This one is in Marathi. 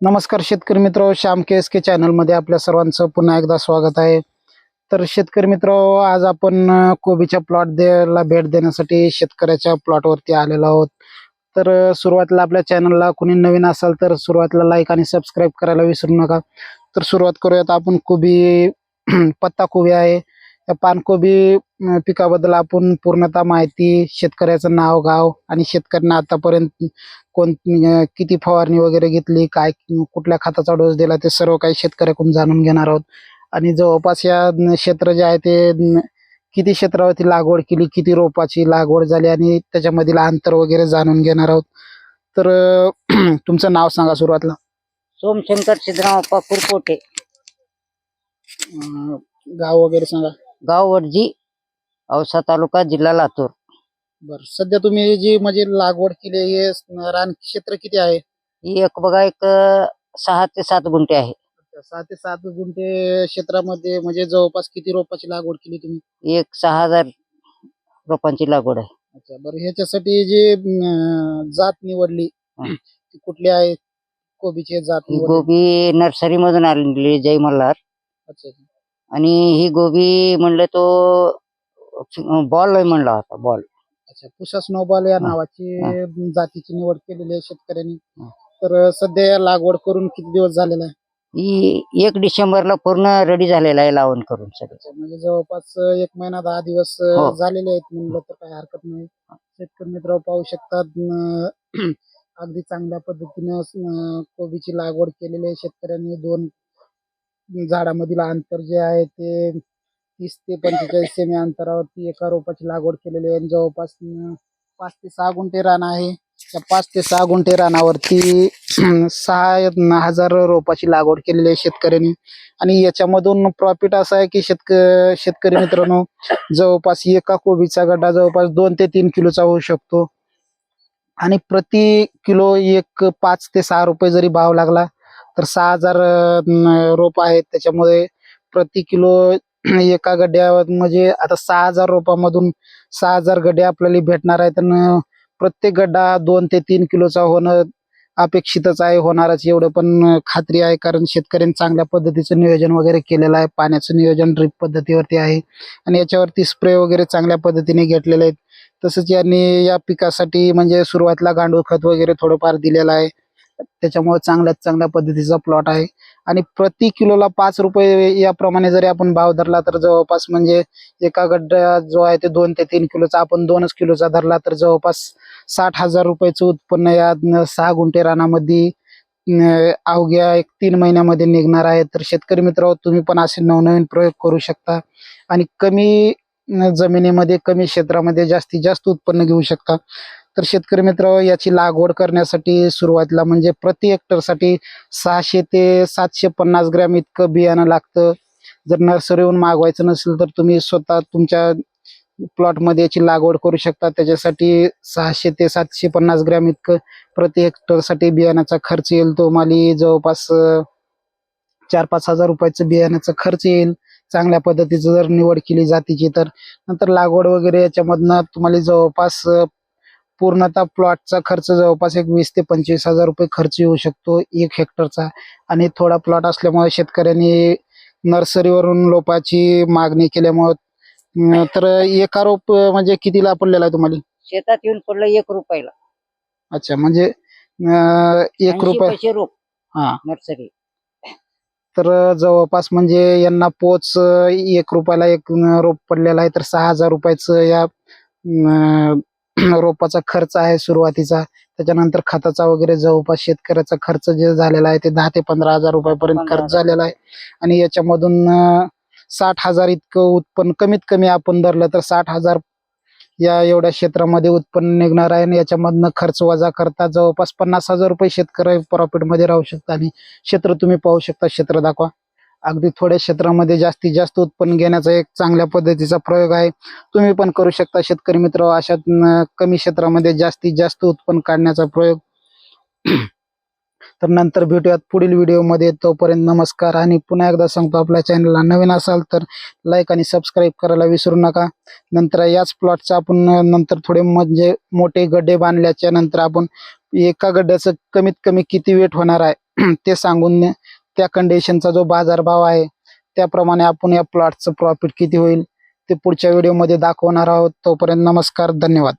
नमस्कार शेतकरी मित्र, श्याम के चॅनल मध्ये आपल्या सर्वांचं पुन्हा एकदा स्वागत आहे. तर शेतकरी मित्र, आज आपण कोबीच्या प्लॉटला भेट देण्यासाठी शेतकऱ्याच्या प्लॉटवरती आलेलो आहोत. तर सुरुवातीला आपल्या चॅनलला कोणी नवीन असाल तर सुरुवातीला लाईक आणि सबस्क्राईब करायला विसरू नका. तर सुरुवात करूयात आपण. कोबी पत्ता कोबी आहे. या पानकोबी पिकाबद्दल आपण पूर्णतः माहिती, शेतकऱ्याचं नाव गाव आणि शेतकऱ्यांना आतापर्यंत किती फवारणी वगैरे घेतली, काय कुठल्या खताचा डोस दिला, ते सर्व काही शेतकऱ्याकडून जाणून घेणार आहोत. आणि जवळपास या क्षेत्र जे आहे ते किती क्षेत्रावरती लागवड केली, किती रोपाची लागवड झाली आणि त्याच्यामधील अंतर वगैरे जाणून घेणार आहोत. तर तुमचं नाव सांगा सुरुवातीला. सोमशंकर सिद्धरामप्पा कुरपोटे, गाव वगैरे सांगा. गाव वडजी, औसा तालुका, जिल्हा लातूर. बरं, सध्या तुम्ही जी म्हणजे लागवड केली हे रान क्षेत्र किती आहे? ही एक बघा, एक 6 ते 7 गुंठे आहे. 6 ते 7 गुंठे क्षेत्रामध्ये म्हणजे जवळपास किती रोपाची लागवड केली तुम्ही? एक 6000 रोपांची लागवड आहे. अच्छा, बरं, ह्याच्यासाठी जी जात निवडली ती कुठली आहे? कोबीची जात ही निवडली? गोबी नर्सरी मधून आलेली जय मल्हार. अच्छा अच्छा. आणि ही गोबी म्हणलं तो बॉल आहे म्हणला होता, बॉल. अच्छा, पुषा स्नोबॉल या हा, नावाची जातीची निवड केलेली आहे शेतकऱ्यांनी. हा. तर सध्या या लागवड करून किती दिवस झालेला आहे? ही 1 डिसेंबरला पूर्ण रेडी झालेला आहे लावून करून सगळं. अच्छा, म्हणजे जवळपास 1 महिना 10 दिवस हो. झालेले आहेत म्हणलं तर काही हरकत नाही. शेतकरी मित्र पाहू शकतात, अगदी चांगल्या पद्धतीनं कोबीची लागवड केलेली आहे शेतकऱ्यांनी. 2 झाडामधील अंतर जे आहे ते 30 ते 45 सेमी अंतरावरती एका रोपाची लागवड केलेली आहे. जवळपास 5 ते 6 गुंठे रान आहे. त्या 5 ते 6 गुंठे रानावरती 6000 रोपाची लागवड केलेली आहे शेतकऱ्यांनी. आणि याच्यामधून प्रॉफिट असं आहे की शेतकरी मित्रांनो, जवळपास एका कोबीचा गड्डा जवळपास 2 ते 3 किलोचा होऊ शकतो. आणि प्रति किलो 5 ते 6 रुपये जरी भाव लागला तर 6000 रोप आहेत, त्याच्यामुळे प्रति किलो एका गड्ड्यावर म्हणजे आता 6000 रोपामधून 6000 गड्डे आपल्याला भेटणार आहेत. आणि प्रत्येक गड्डा 2 ते 3 किलोचा होणं अपेक्षितच आहे, होणारच एवढं पण खात्री आहे. कारण शेतकऱ्यांनी चांगल्या पद्धतीचं नियोजन वगैरे केलेलं आहे. पाण्याचं नियोजन ड्रिप पद्धतीवरती आहे आणि याच्यावरती स्प्रे वगैरे चांगल्या पद्धतीने घेतलेले आहेत. तसंच यांनी या पिकासाठी म्हणजे सुरुवातीला गांडूळ खत वगैरे थोडंफार दिलेलं आहे, त्याच्यामुळे चांगल्या पद्धतीचा प्लॉट आहे. आणि प्रति किलोला 5 रुपये याप्रमाणे जरी आपण भाव धरला तर जवळपास म्हणजे एका गड्डा जो आहे ते 2 ते 3 किलोचा, आपण 2च किलोचा धरला तर जवळपास 60,000 रुपयाचं उत्पन्न या 6 गुंठे रानामध्ये अवघ्या 3 महिन्यामध्ये निघणार आहे. तर शेतकरी मित्र, तुम्ही पण असे नवनवीन प्रयोग करू शकता आणि कमी जमिनीमध्ये, कमी क्षेत्रामध्ये जास्तीत जास्त उत्पन्न घेऊ शकता. तर शेतकरी मित्र, याची लागवड करण्यासाठी सुरुवातीला म्हणजे प्रति हेक्टरसाठी 600 ते 750 ग्रॅम इतकं बियाणं लागतं. जर नर्सरीहून मागवायचं नसेल तर तुम्ही स्वतः तुमच्या प्लॉटमध्ये याची लागवड करू शकता. त्याच्यासाठी 600 ते 750 ग्रॅम इतकं प्रति हेक्टरसाठी बियाण्याचा खर्च येईल. तुम्हाला जवळपास 4-5 हजार रुपयाचं बियाण्याचा खर्च येईल, चांगल्या पद्धतीचं जर निवड केली जातीची तर. नंतर लागवड वगैरे याच्यामधनं तुम्हाला जवळपास पूर्णतः प्लॉटचा खर्च जवळपास 20 ते 25 हजार रुपये खर्च येऊ शकतो 1 हेक्टरचा. आणि थोडा प्लॉट असल्यामुळे शेतकऱ्यांनी नर्सरीवरून रोपाची मागणी केल्यामुळे तर एका रोप म्हणजे कितीला पडलेला आहे तुम्हाला? शेतात येऊन पडलं 1 रुपयाला. अच्छा, म्हणजे 1 80 रुपया. पैसे रोप हा, नर्सरी. तर जवळपास म्हणजे यांना पोच 1 रुपयाला 1 रोप पडलेला आहे. तर 6,000 रुपयाचं या रोपाचा खर्च आहे सुरुवातीचा. त्याच्यानंतर खताचा वगैरे जवळपास शेतकऱ्याचा खर्च जे झालेला आहे ते 10 ते 15 हजार रुपयापर्यंत खर्च झालेला आहे. आणि याच्यामधून 60,000 इतकं उत्पन्न कमीत कमी आपण धरलं तर 60,000 या एवढ्या क्षेत्रामध्ये उत्पन्न निघणार आहे. आणि याच्यामधनं खर्च वजा करता जवळपास 50,000 रुपये शेतकरी प्रॉफिट मध्ये राहू शकतात. आणि क्षेत्र तुम्ही पाहू शकता, क्षेत्र दाखवा. अगदी थोड्या क्षेत्रामध्ये जास्तीत जास्त उत्पन्न घेण्याचा एक चांगल्या पद्धतीचा प्रयोग आहे. तुम्ही पण करू शकता शेतकरी मित्र, अशा कमी क्षेत्रामध्ये जास्तीत जास्त उत्पन्न काढण्याचा प्रयोग. तर नंतर भेटूयात पुढील व्हिडिओमध्ये. तोपर्यंत नमस्कार. आणि पुन्हा एकदा सांगतो, आपल्या चॅनलला नवीन असाल तर लाईक आणि सबस्क्राईब करायला विसरू नका. नंतर याच प्लॉटचा आपण नंतर थोडे म्हणजे मोठे गड्डे बांधल्याच्या नंतर आपण एका गड्ड्याचं कमीत कमी किती वेट होणार आहे ते सांगून त्या कंडिशनचा जो बाजारभाव आहे त्याप्रमाणे आपण या प्लॉटचं प्रॉफिट किती होईल ते पुढच्या व्हिडिओमध्ये दाखवणार आहोत. तोपर्यंत नमस्कार, धन्यवाद.